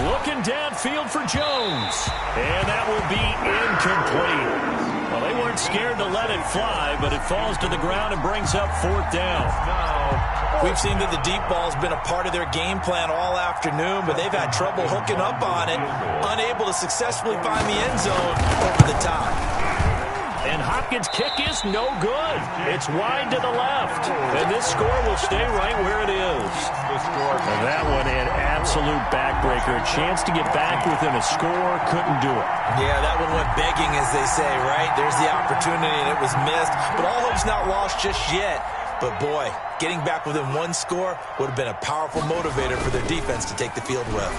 Looking downfield for Jones. And that will be incomplete. Well, they weren't scared to let it fly, but it falls to the ground and brings up 4th down. We've seen that the deep ball's been a part of their game plan all afternoon, but they've had trouble hooking up on it, unable to successfully find the end zone over the top. And Hopkins' kick is no good. It's wide to the left. And this score will stay right where it is. And that one an absolute backbreaker. A chance to get back within a score. Couldn't do it. Yeah, that one went begging, as they say, right? There's the opportunity, and it was missed. But all hope's not lost just yet. But, boy, getting back within one score would have been a powerful motivator for their defense to take the field with.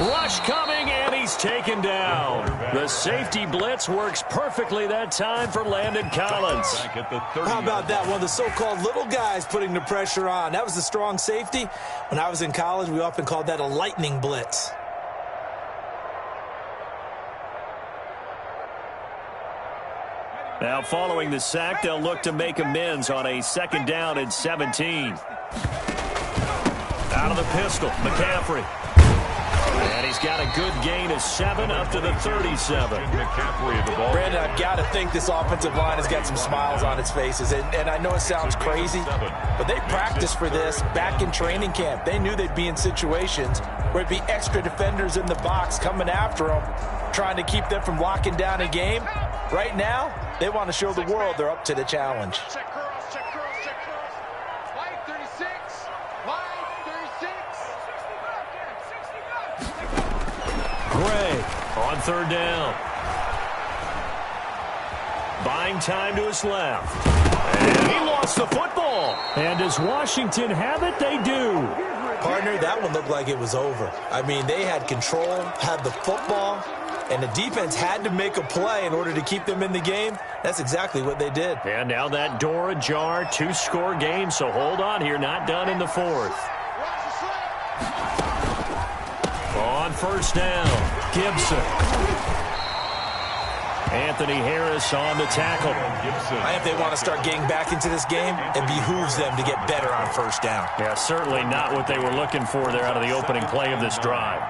Rush coming, and he's taken down. The safety blitz works perfectly that time for Landon Collins. How about that? One of the so-called little guys putting the pressure on. That was the strong safety. When I was in college, we often called that a lightning blitz. Now, following the sack, they'll look to make amends on a 2nd down and 17. Out of the pistol, McCaffrey. And he's got a good gain of 7 up to the 37. Brandon, I've got to think this offensive line has got some smiles on its faces. And I know it sounds crazy, but they practiced for this back in training camp. They knew they'd be in situations where it'd be extra defenders in the box coming after them, trying to keep them from locking down a game. Right now, they want to show the world they're up to the challenge. Check cross, check cross, check cross. Line 36. Line 36. Gray on 3rd down. Buying time to his left. And he lost the football. And does Washington have it? They do. Partner, that one looked like it was over. I mean, they had control, had the football, and the defense had to make a play in order to keep them in the game. That's exactly what they did. And now that door ajar, 2-score game, so hold on here, not done in the 4th. On 1st down, Gibson. Anthony Harris on the tackle. I think they want to start getting back into this game. It behooves them to get better on 1st down. Yeah, certainly not what they were looking for there out of the opening play of this drive.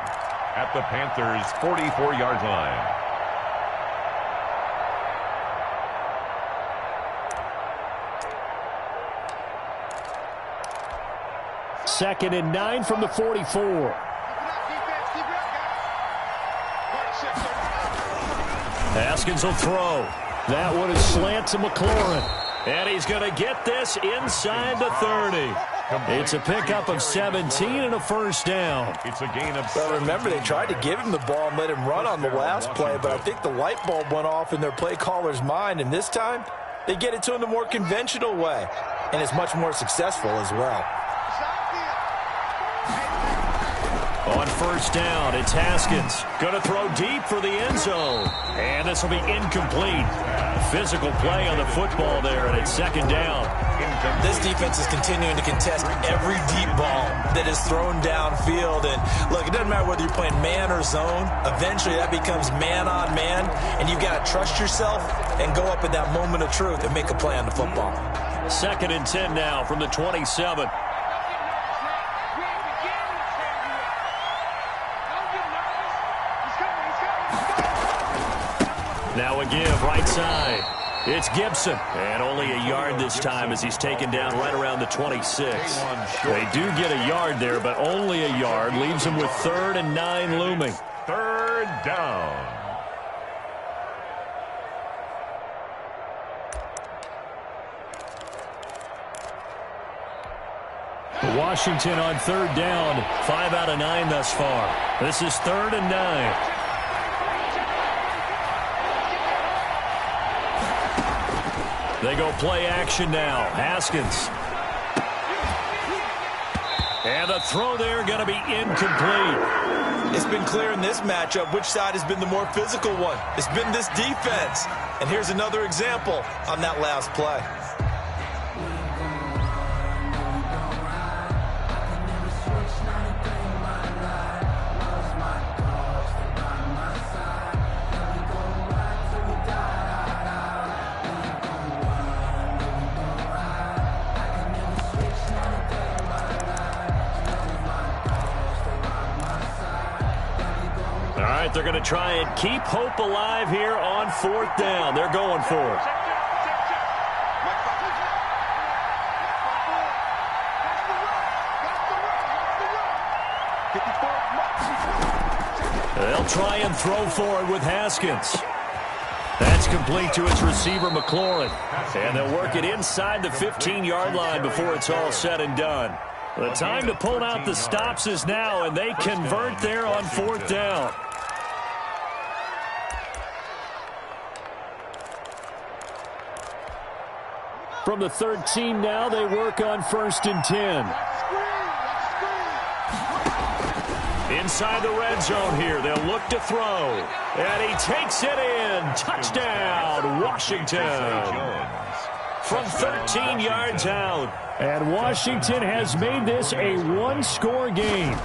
At the Panthers' 44-yard line. Second and 9 from the 44. Haskins will throw. That one is slant to McLaurin. And he's going to get this inside the 30. It's a pickup of 17 and a 1st down. It's a gain of 7. Well, remember, they tried to give him the ball and let him run on the last play, but I think the light bulb went off in their play caller's mind, and this time they get it to him the more conventional way, and it's much more successful as well. On 1st down, it's Haskins. Going to throw deep for the end zone. And this will be incomplete. Physical play on the football there, and it's 2nd down. This defense is continuing to contest every deep ball that is thrown downfield. And, look, it doesn't matter whether you're playing man or zone. Eventually, that becomes man on man, and you've got to trust yourself and go up at that moment of truth and make a play on the football. 2nd and 10 now from the 27. Now a give, right side. It's Gibson. And only a yard this time as he's taken down right around the 26. They do get a yard there, but only a yard. Leaves him with 3rd and 9 looming. 3rd down. Washington on third down. 5 out of 9 thus far. This is 3rd and 9. They go play action now. Haskins. And the throw there going to be incomplete. It's been clear in this matchup which side has been the more physical one. It's been this defense. And here's another example on that last play. They're going to try and keep hope alive here on 4th down. They're going for it. They'll try and throw for it with Haskins. That's complete to its receiver, McLaurin. And they'll work it inside the 15-yard line before it's all said and done. The time to pull out the stops is now, and they convert there on 4th down. From the 13 now, they work on 1st and 10. Inside the red zone here, they'll look to throw. And he takes it in. Touchdown, Washington. From 13 yards out. And Washington has made this a one-score game.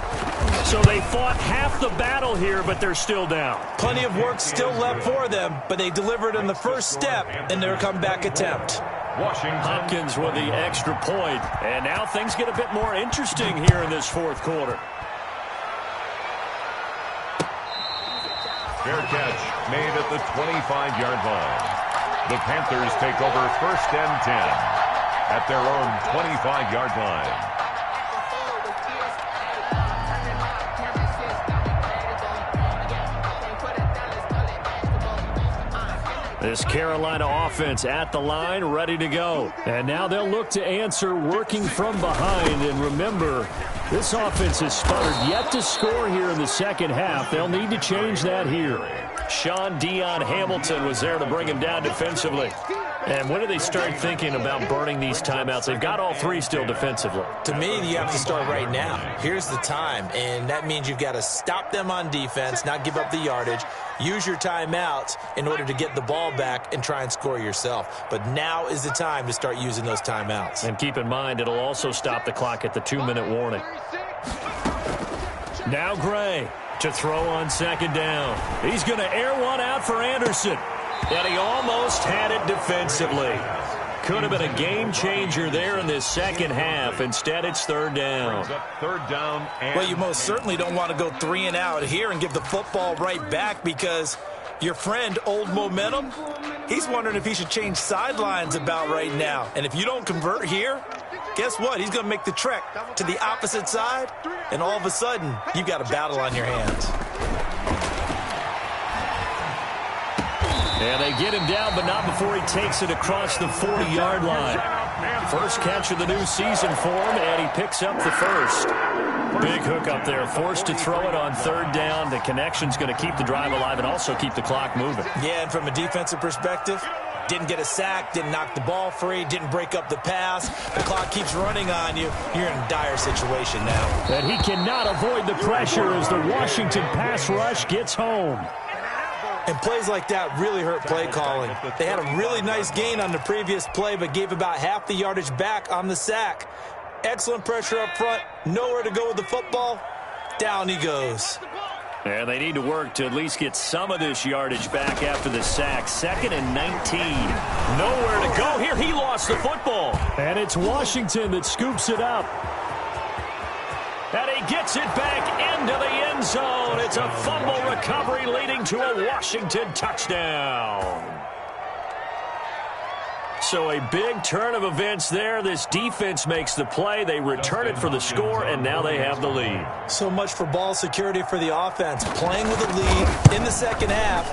So they fought half the battle here, but they're still down. Plenty of work still left for them, but they delivered in the first step in their comeback attempt. Hopkins with the extra point. And now things get a bit more interesting here in this 4th quarter. Fair catch made at the 25-yard line. The Panthers take over 1st and 10 at their own 25-yard line. This Carolina offense at the line, ready to go. And now they'll look to answer working from behind. And remember, this offense has sputtered yet to score here in the second half. They'll need to change that here. Sean Dion Hamilton was there to bring him down defensively. And when do they start thinking about burning these timeouts? They've got all 3 still defensively. To me, you have to start right now. Here's the time, and that means you've got to stop them on defense, not give up the yardage. Use your timeouts in order to get the ball back and try and score yourself. But now is the time to start using those timeouts. And keep in mind, it'll also stop the clock at the 2-minute warning. Now Gray to throw on 2nd down. He's going to air one out for Anderson. And he almost had it defensively. Could have been a game changer there in this second half. Instead, it's 3rd down. Well, you most certainly don't want to go 3 and out here and give the football right back, because your friend, Old Momentum, he's wondering if he should change sidelines about right now. And if you don't convert here, guess what? He's going to make the trek to the opposite side, and all of a sudden, you've got a battle on your hands. And they get him down, but not before he takes it across the 40-yard line. First catch of the new season for him, and he picks up the first. Big hook up there, forced to throw it on 3rd down. The connection's going to keep the drive alive and also keep the clock moving. Yeah, and from a defensive perspective, didn't get a sack, didn't knock the ball free, didn't break up the pass. The clock keeps running on you. You're in a dire situation now. And he cannot avoid the pressure as the Washington pass rush gets home. And plays like that really hurt play calling. They had a really nice gain on the previous play, but gave about half the yardage back on the sack. Excellent pressure up front. Nowhere to go with the football. Down he goes. And they need to work to at least get some of this yardage back after the sack. 2nd and 19. Nowhere to go here. He lost the football. And it's Washington that scoops it up. And he gets it back into the end zone. It's a fumble recovery leading to a Washington touchdown. So a big turn of events there. This defense makes the play. They return it for the score, and now they have the lead. So much for ball security for the offense. Playing with a lead in the second half.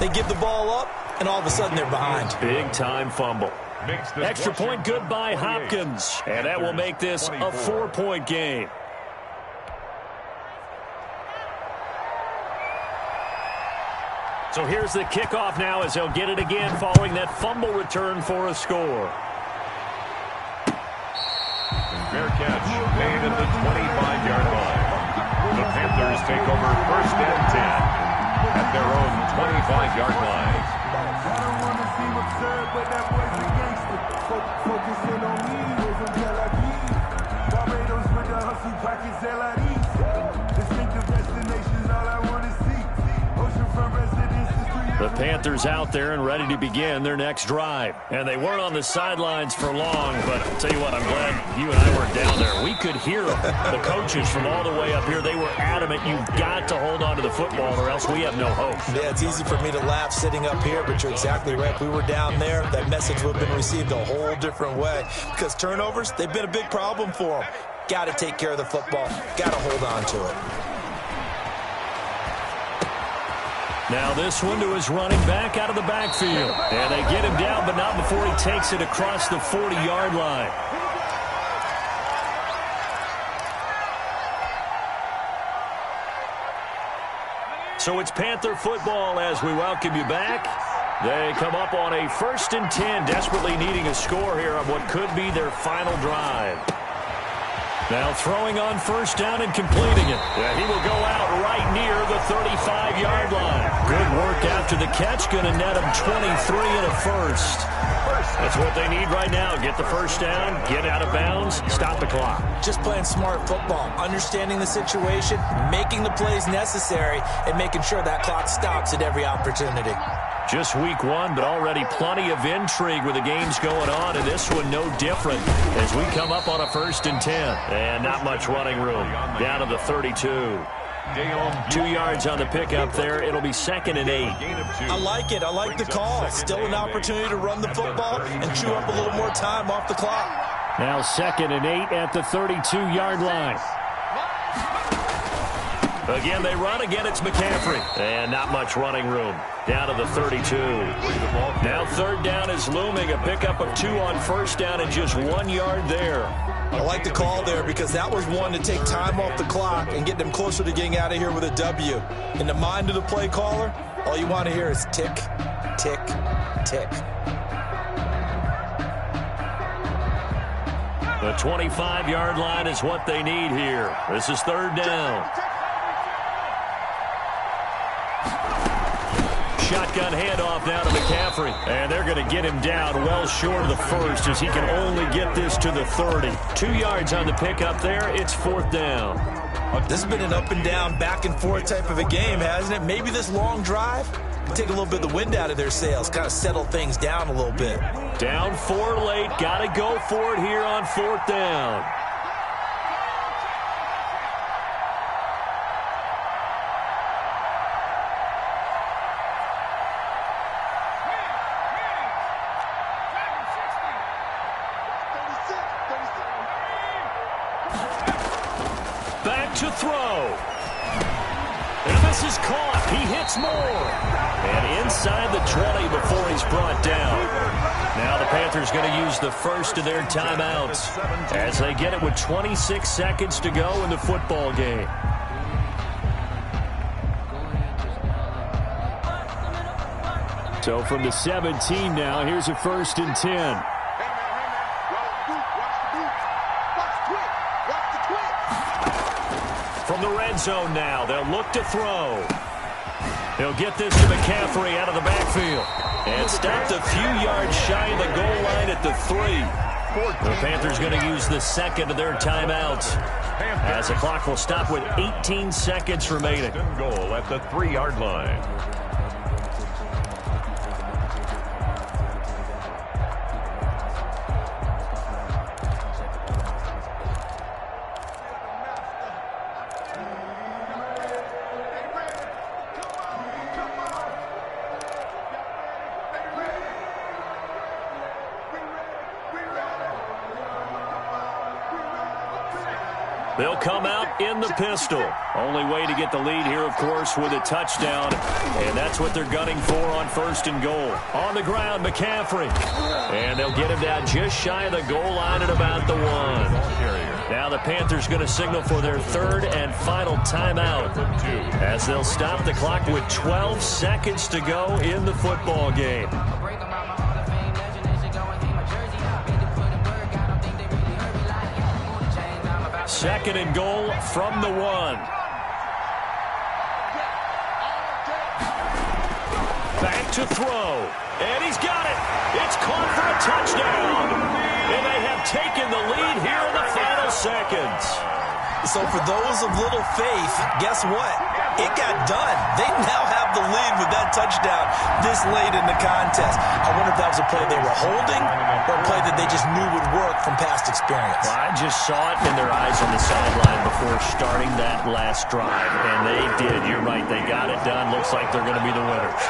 They give the ball up, and all of a sudden they're behind. Big time fumble. makes this Extra point good by 48. Hopkins. And that will make this a 4-point game. So here's the kickoff now as they'll get it again following that fumble return for a score. Fair catch made at the 25-yard line. The Panthers take over 1st and 10 at their own 25-yard line. I don't want to seem absurd, but that boy's a gangster. Focusing on me, wasn't Barbados with the hustle pockets, LIDs. Distinctive destinations, all I want to see. Oceanfront residences. The Panthers out there and ready to begin their next drive. And they weren't on the sidelines for long, but I'll tell you what, I'm glad you and I weren't down there. We could hear them. The coaches from all the way up here, they were adamant, you've got to hold on to the football or else we have no hope. Yeah, it's easy for me to laugh sitting up here, but you're exactly right. If we were down there, that message would have been received a whole different way. Because turnovers, they've been a big problem for them. Got to take care of the football. Got to hold on to it. Now this one to his running back out of the backfield. And they get him down, but not before he takes it across the 40-yard line. So it's Panther football as we welcome you back. They come up on a 1st and 10, desperately needing a score here on what could be their final drive. Now throwing on 1st down and completing it. Yeah, he will go out right near the 35-yard line. Good work after the catch. Going to net him 23 and a first. That's what they need right now. Get the 1st down, get out of bounds, stop the clock. Just playing smart football, understanding the situation, making the plays necessary, and making sure that clock stops at every opportunity. Just week 1, but already plenty of intrigue with the games going on, and this one no different as we come up on a 1st and 10. And not much running room. Down to the 32. 2 yards on the pickup there. It'll be 2nd and 8. I like it. I like the call. Still an opportunity to run the football and chew up a little more time off the clock. Now 2nd and 8 at the 32-yard line. Again, they run. Again, it's McCaffrey. And not much running room. Down to the 32. Now 3rd down is looming. A pickup of 2 on 1st down and just 1 yard there. I like the call there because that was one to take time off the clock and get them closer to getting out of here with a W. In the mind of the play caller, all you want to hear is tick, tick, tick. The 25-yard line is what they need here. This is 3rd down. Shotgun handoff now to McCaffrey. And they're going to get him down well short of the 1st as he can only get this to the 30. 2 yards on the pickup there. It's 4th down. This has been an up and down, back and forth type of a game, hasn't it? Maybe this long drive can take a little bit of the wind out of their sails, kind of settle things down a little bit. Down 4 late. Got to go for it here on 4th down. To throw. And this is caught. He hits more. And inside the 20 before he's brought down. Now the Panthers going to use the first of their timeouts as they get it with 26 seconds to go in the football game. So from the 17 now, here's a 1st and 10. From the red zone now, they'll look to throw. They'll get this to McCaffrey out of the backfield. And stopped a few yards shy of the goal line at the 3. The Panthers going to use the 2nd of their timeouts as the clock will stop with 18 seconds remaining. Goal at the 3-yard line. They'll come out in the pistol. Only way to get the lead here, of course, with a touchdown. And that's what they're gunning for on 1st and goal. On the ground, McCaffrey. And they'll get him down just shy of the goal line at about the 1. Now the Panthers going to signal for their 3rd and final timeout, as they'll stop the clock with 12 seconds to go in the football game. 2nd and goal from the 1. Back to throw. And he's got it. It's caught for a touchdown. And they have taken the lead here in the final seconds. So for those of little faith, guess what? It got done. They now have the lead with that touchdown this late in the contest. I wonder if that was a play they were holding or a play that they just knew would work from past experience. Well, I just saw it in their eyes on the sideline before starting that last drive, and they did. You're right. They got it done. Looks like they're going to be the winners.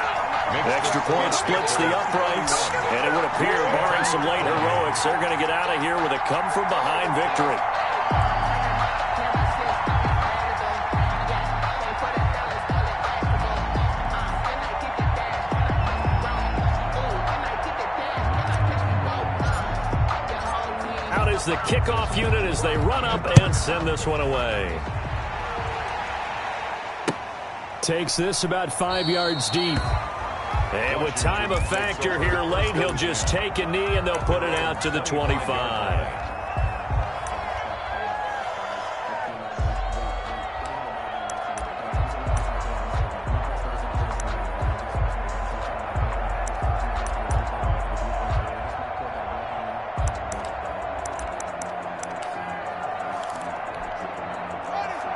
Extra point splits the uprights, and it would appear, barring some late heroics, they're going to get out of here with a come-from-behind victory. Out is the kickoff unit as they run up and send this one away. Takes this about 5 yards deep. And with time a factor here late, he'll just take a knee and they'll put it out to the 25.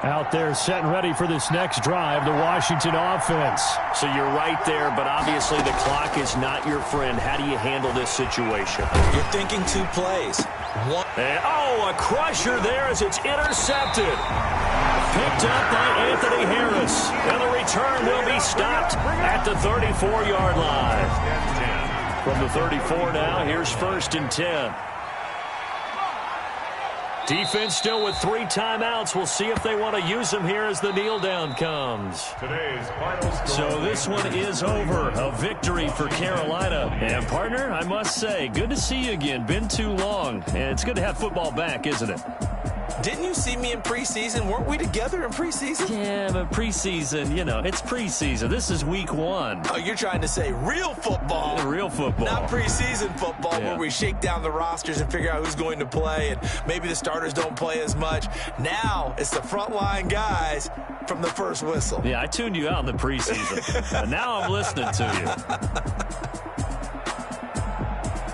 Out there set and ready for this next drive, the Washington offense. So you're right there, but obviously the clock is not your friend. How do you handle this situation? You're thinking 2 plays. One. And, a crusher there as it's intercepted. Picked up by Anthony Harris. And the return will be stopped at the 34-yard line. From the 34 now, here's 1st and 10. Defense still with 3 timeouts. We'll see if they want to use them here as the kneel down comes. So this one is over. A victory for Carolina. And partner, I must say, good to see you again. Been too long. And it's good to have football back, isn't it? Didn't you see me in preseason? Weren't we together in preseason? Yeah, but preseason, it's preseason. This is week 1. Oh, you're trying to say real football. Real football. Not preseason football where we shake down the rosters and figure out who's going to play, and maybe the starters don't play as much. Now it's the frontline guys from the first whistle. Yeah, I tuned you out in the preseason. Now I'm listening to you.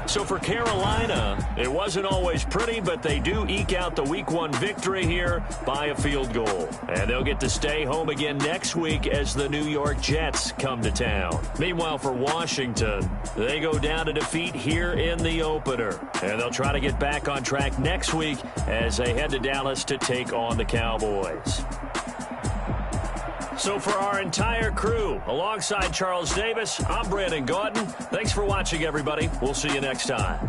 So for Carolina, it wasn't always pretty, but they do eke out the Week 1 victory here by a field goal. And they'll get to stay home again next week as the New York Jets come to town. Meanwhile, for Washington, they go down to defeat here in the opener. And they'll try to get back on track next week as they head to Dallas to take on the Cowboys. So for our entire crew, alongside Charles Davis, I'm Brandon Gaudin. Thanks for watching, everybody. We'll see you next time.